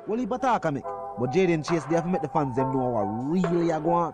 Well, he bataka make. But Jayden Chase, they have to make the fans them know what really are going on.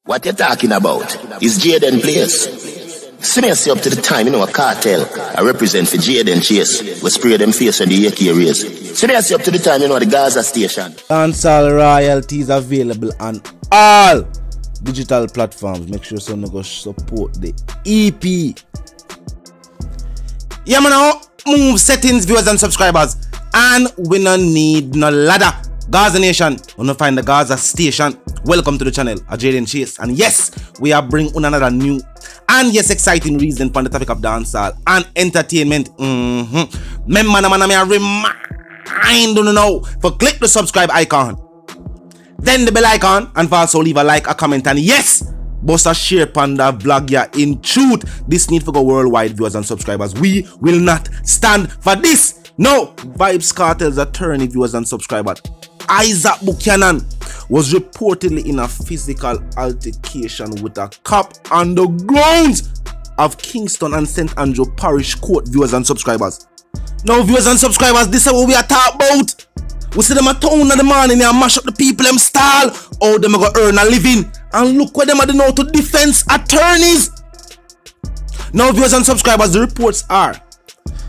What you talking about? Is Jayden place? See me up to the time, you know, a cartel. I represent for Jayden Chase. We spray them face when the AK raise. See me up to the time, you know, the Gaza station. Dancehall royalties available on all digital platforms. Make sure someone go support the EP. Yeah, man, now move settings, viewers and subscribers. And we no need no ladder. Gaza Nation, we no find the Gaza station. Welcome to the channel, Jayden Chase. And yes, we are bringing another new and yes, exciting reason for the topic of dancehall and entertainment. Remember, I remind you now for click the subscribe icon, then the bell icon, and for also leave a like, a comment, and yes, bust a share upon the vlog. Yeah, in truth, this need for go worldwide viewers and subscribers. We will not stand for this. No, Vybz Kartel's attorney, viewers and subscribers, Isaac Buchanan, was reportedly in a physical altercation with a cop on the grounds of Kingston and St. Andrew Parish Court, viewers and subscribers. Now, viewers and subscribers, this is what we are talking about. We see them a town in the morning and mash up the people them stall. How them are going to earn a living. And look what them are doing now to defense attorneys. Now, viewers and subscribers, the reports are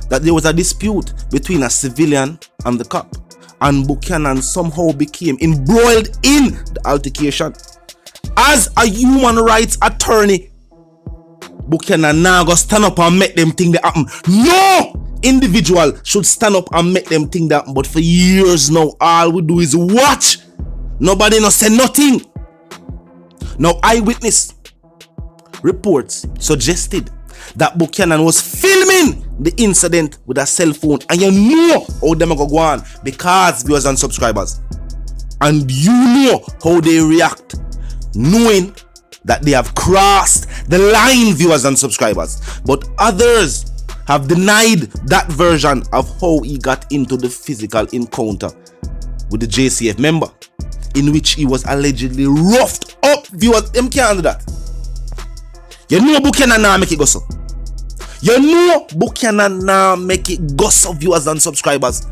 that there was a dispute between a civilian and the cop, and Buchanan somehow became embroiled in the altercation. As a human rights attorney, Buchanan now go stand up and make them think that happen. No individual should stand up and make them think that happen. But for years now, all we do is watch. Nobody no say nothing. Now, eyewitness reports suggested that Buchanan was filming the incident with a cell phone, and you know how them go on because viewers and subscribers, and you know how they react, knowing that they have crossed the line, viewers and subscribers. But others have denied that version of how he got into the physical encounter with the JCF member, in which he was allegedly roughed up. Viewers, them can't do that. You know Buchanan now make it go so. You know Buchanan now make it go so, viewers and subscribers.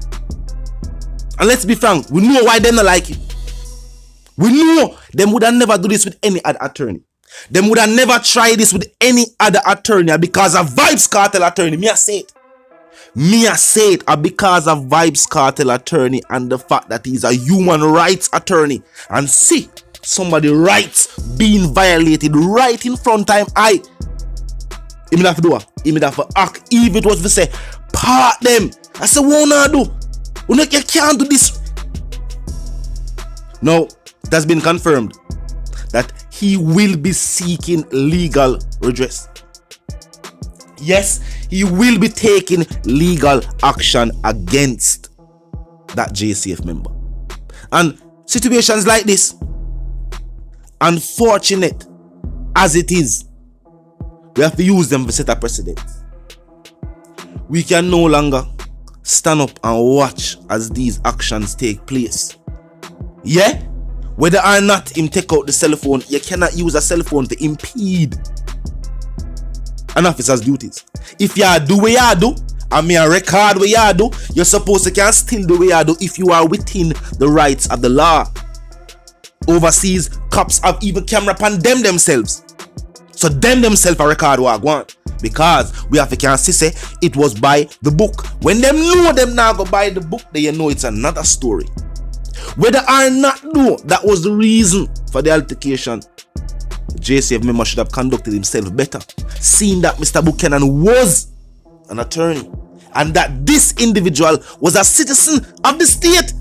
And let's be frank, we know why they don't like it. We know them would have never do this with any other attorney. Them would have never tried this with any other attorney because of Vybz Kartel attorney. Me I say it. Me I say it because of Vybz Kartel attorney and the fact that he's a human rights attorney. And see somebody rights being violated right in front of him eye. He may have to do it. He may have to act. If it was to say, part them. I said, what I do? You can't do this. Now, it has been confirmed that he will be seeking legal redress. Yes, he will be taking legal action against that JCF member. And situations like this, unfortunate as it is, we have to use them to set a precedent. We can no longer stand up and watch as these actions take place. Yeah? Whether or not him take out the cell phone, you cannot use a cell phone to impede an officer's duties. If you do what you do, and me a record what you do, you're supposed to can still do what you do if you are within the rights of the law. Overseas, cops have even camera upon them themselves. So them themselves a record what I want. Because we have to can say it was by the book. When them know them now go buy the book, then you know it's another story. Whether or not know that was the reason for the altercation, the JCF member should have conducted himself better, seeing that Mr. Buchanan was an attorney and that this individual was a citizen of the state.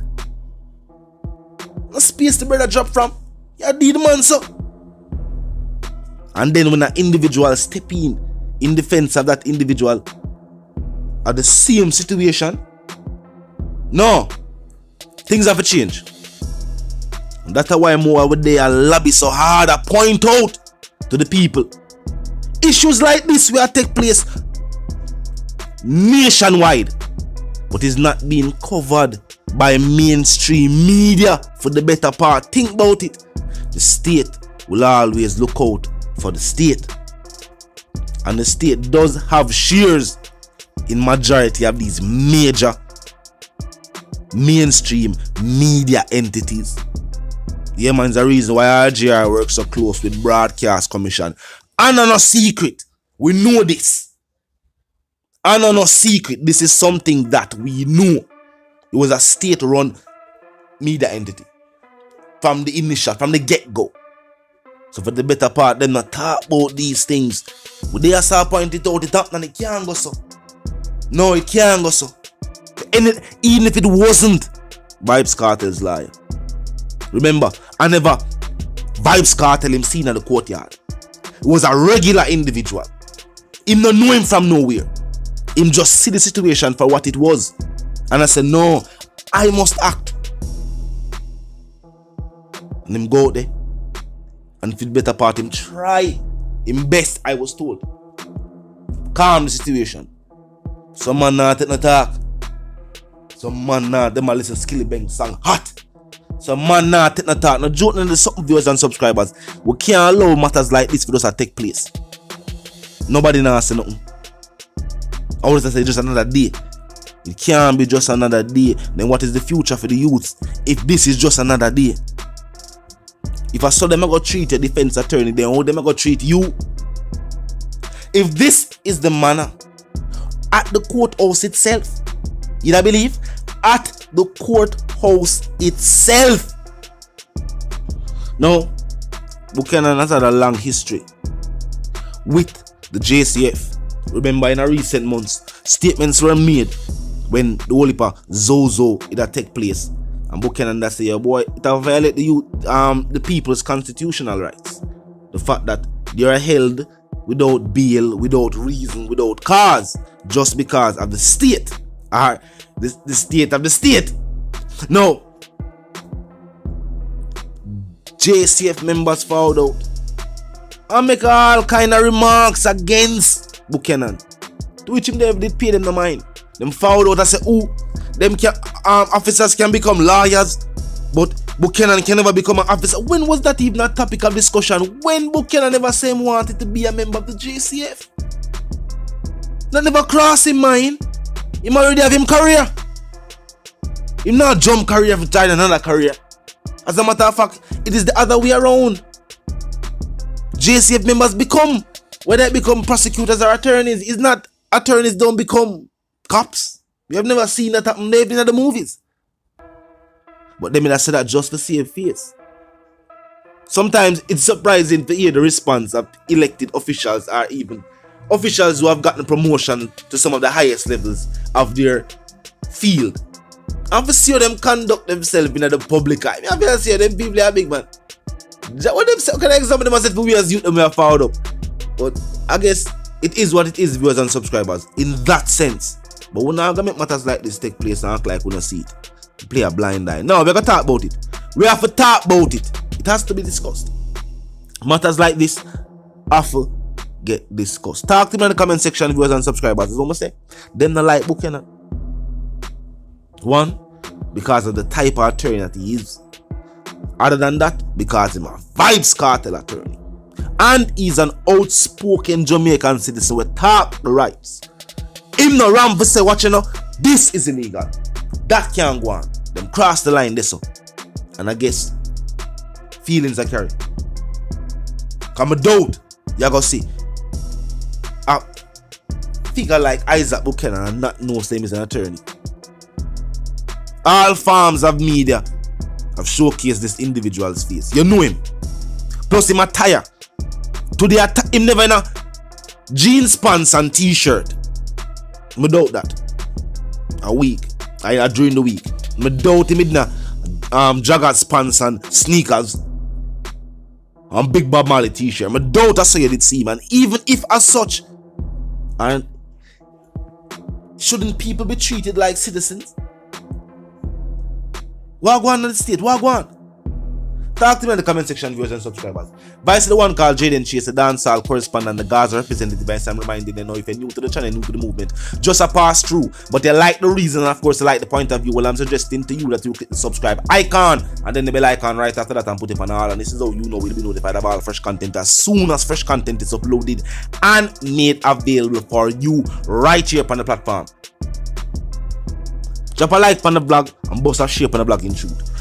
No space the brother drop from. You did man so. And then when an individual step in defense of that individual at the same situation, no, things have to change. And that's why more over there lobby so hard to point out to the people. Issues like this will take place nationwide, but is not being covered by mainstream media for the better part. Think about it. the state will always look out for the state. And the state does have shares in majority of these major mainstream media entities. Yeah, man, the reason why RGR works so close with Broadcast Commission. And no secret, we know this. And no secret, this is something that we know. It was a state-run media entity from the initial, from the get-go. So for the better part, them not talk about these things. But they are point it out, it up, and it can't go so. No, it can't go so. Even if it wasn't Vybz Kartel's liar. Remember, I never Vybz Kartel him seen at the courtyard. He was a regular individual. Him not know him from nowhere. Him just see the situation for what it was. And I said, no, I must act. And him go out there. And for the better part, him try him best, I was told. Calm the situation. Some man not take no talk. Some man not, them a listen Skilly Bang song hot. Some man not take no talk. No joke in the something viewers and subscribers. We can't allow matters like this for us to take place. Nobody now say nothing. I always say just another day. It can't be just another day. Then what is the future for the youths if this is just another day? If I saw them I go treat a defense attorney, then how them I go treat you? If this is the manner at the courthouse itself, you don't believe? At the courthouse itself. Now, Buchanan has had a long history with the JCF. Remember, in a recent months, statements were made when the whole heap of Zozo it had take place. And Buchanan that say, yeah, boy, it have violated the people's constitutional rights. The fact that they are held without bail, without reason, without cause, just because of the state. Or the state of the state. Now, JCF members found out and make all kind of remarks against Buchanan, to which him did pay them no mind. Them found out and say, oh, them officers can become lawyers, but Buchanan can never become an officer. When was that even a topic of discussion? When Buchanan never said he wanted to be a member of the JCF? That never crossed his mind. He already have him career. He not jump career for join another career. As a matter of fact, it is the other way around. JCF members become, whether they become prosecutors or attorneys, it's not attorneys don't become cops. We have never seen that happen even in the movies. But they may not say that just to save face. Sometimes it's surprising to hear the response of elected officials or even officials who have gotten promotion to some of the highest levels of their field. And to see how them conduct themselves in the public eye. I have to see them people are big man. What them say, can I examine them and say we as youth and we are fouled up? But I guess it is what it is, viewers and subscribers, in that sense. But we're not gonna make matters like this take place and act like we don't see it. Play a blind eye. No, we're gonna talk about it. We have to talk about it. It has to be discussed. Matters like this have to get discussed. Talk to me in the comment section, viewers and subscribers. Is what I say. Them not like Buchanan. One, because of the type of attorney that he is. Other than that, because he's a Vybz Kartel attorney. And he's an outspoken Jamaican citizen with top rights. Him no ram for say, watch you know, this is illegal. That can't go on. Them cross the line this up. And I guess feelings are carried. Come a doubt, you go see a figure like Isaac Buchanan and not know him as an attorney. All forms of media have showcased this individual's face. You know him. Plus him attire. Today him never in a jeans pants and t-shirt. I doubt that. A week. During the week. I doubt him in a joggers pants and sneakers. And big Bob Marley t-shirt. I doubt I saw you did see him. And even if as such, and shouldn't people be treated like citizens? What go on in the state? What go on? Talk to me in the comment section, viewers and subscribers. Vice the one called Jayden Chase, the dancehall correspondent, the Gaza representative. Vice, I'm reminding them now, if you're new to the channel, new to the movement, just a pass through. But you like the reason, and of course, you like the point of view. Well, I'm suggesting to you that you click the subscribe icon and then the bell icon right after that and put it on all. And this is how you know we'll be notified of all fresh content as soon as fresh content is uploaded and made available for you right here on the platform. Drop a like on the blog and bust a share on the blog in truth.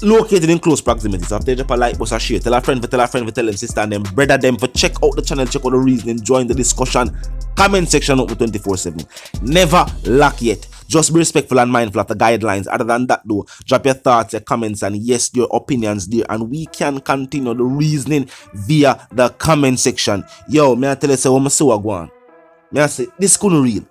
Located in close proximity, so after you drop a like, bust a share, tell a friend, tell them sister and them brother them for check out the channel, check out the reasoning, join the discussion, comment section open 24/7. Never lack yet. Just be respectful and mindful of the guidelines. Other than that though, drop your thoughts, your comments, and yes, your opinions there, and we can continue the reasoning via the comment section. Yo, may I tell you say what I go on? May I say this couldn't real.